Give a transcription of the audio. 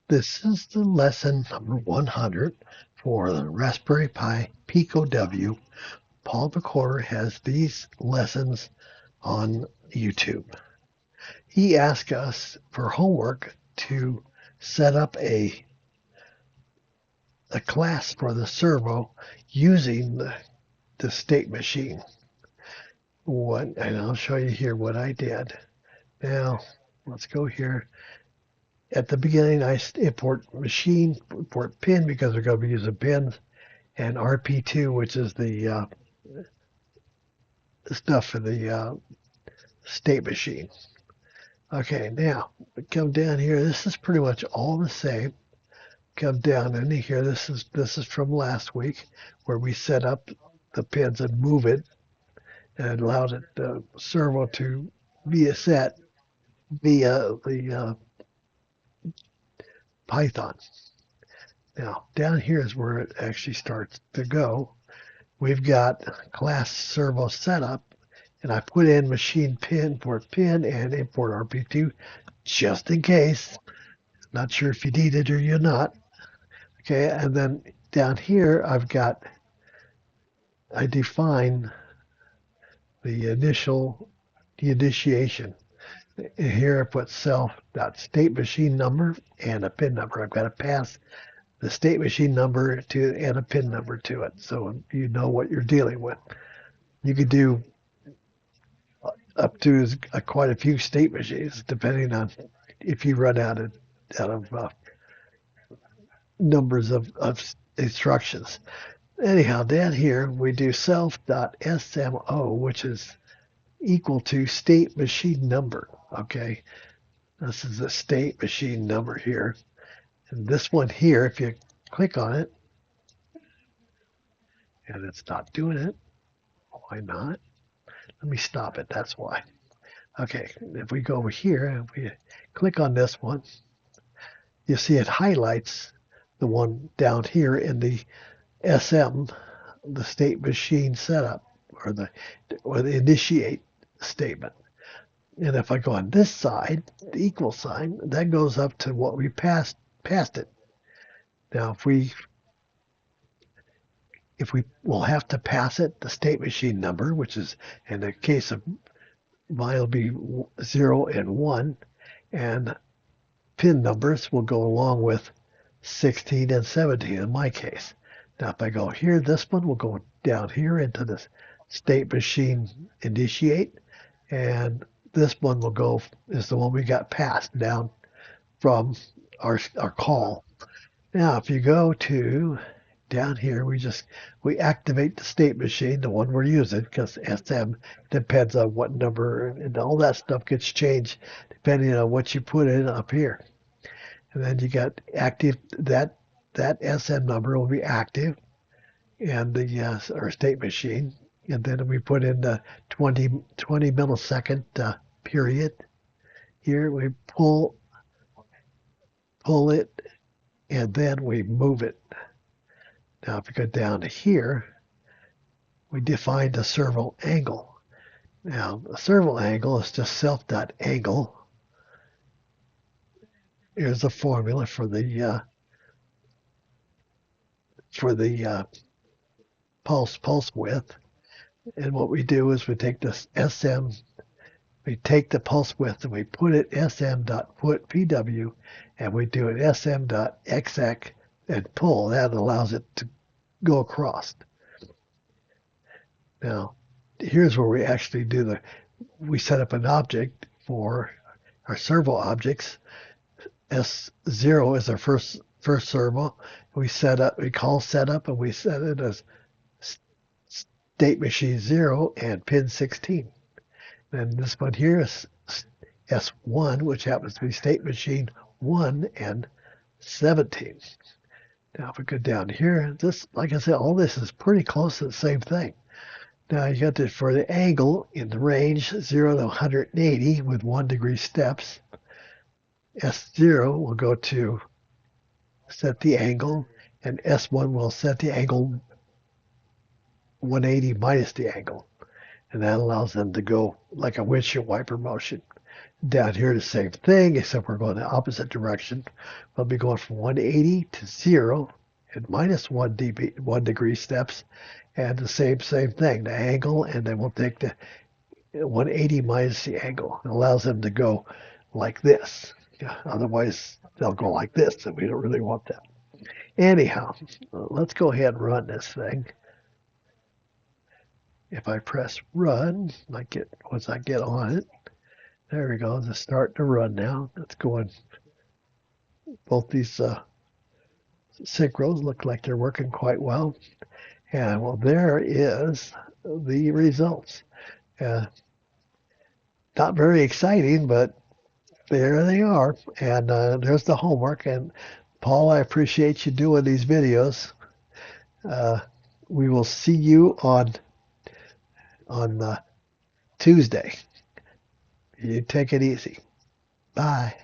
This is the lesson number 100 for the Raspberry Pi Pico W. Paul McCorder has these lessons on YouTube. He asked us for homework to set up a class for the servo using the state machine. And I'll show you here what I did. Now, let's go here. At the beginning, I import machine, import pin because we're going to be using pins, and RP2, which is the stuff for the state machine. Okay, now we come down here. This is pretty much all the same. Come down into here. This is from last week where we set up the pins and move it and allowed it the servo to be set via the Python. Now down here is where it actually starts to go. We've got class servo setup, and I put in machine pin, import pin, and import RP2 just in case. Not sure if you need it or you're not. Okay, and then down here I define the initiation. Here I put self.state machine number and a pin number. I've got to pass the state machine number to and a pin number to it, so you know what you're dealing with. You could do up to quite a few state machines, depending on if you run out of numbers of instructions. Anyhow, down here we do self.smo, which is equal to state machine number. Okay, this is the state machine number here. And this one here, if you click on it, and it's not doing it, why not? Let me stop it, that's why. Okay, if we go over here and we click on this one, you see it highlights the one down here in the SM, the state machine setup, or the initiate statement. And if I go on this side, the equal sign, that goes up to what we passed it. Now, if we will have to pass it the state machine number, which is in the case of mine will be 0 and 1, and pin numbers will go along with 16 and 17 in my case. Now, if I go here, this one will go down here into the state machine initiate, and this one will go is the one we got passed down from our call. Now, if you go to down here, we activate the state machine, the one we're using, because SM depends on what number, and all that stuff gets changed depending on what you put in up here. And then you got active, that SM number will be active, and the our state machine. And then we put in the 20 millisecond period. Here we pull it, and then we move it. Now, if we go down to here, we define the servo angle. Now, the servo angle is just self.angle. Here's a formula for the pulse width. And what we do is we take this SM, we take the pulse width and we put it sm.put PW, and we do it sm.exec and pull. That allows it to go across. Now, here's where we actually we set up an object for our servo objects. S0 is our first servo. We call setup, and we set it as state machine 0 and pin 16. And this one here is S1, which happens to be state machine 1 and 17. Now, if we go down here, like I said, all this is pretty close to the same thing. Now, you got this for the angle in the range 0 to 180 with 1 degree steps. S0 will go to set the angle, and S1 will set the angle 180 minus the angle. And that allows them to go like a windshield wiper motion. Down here, the same thing, except we're going the opposite direction. We'll be going from 180 to 0 at minus 1 degree steps, and the same thing, the angle, and then we'll take the 180 minus the angle. It allows them to go like this. Yeah, otherwise, they'll go like this, and we don't really want that. Anyhow, let's go ahead and run this thing. If I press run, once I get on it, there we go. It's starting to run now. It's going. Both these synchros look like they're working quite well. And well, there is the results. Uh, Not very exciting, but there they are. And there's the homework. And Paul, I appreciate you doing these videos. Uh, we will see you on Tuesday. You take it easy. Bye.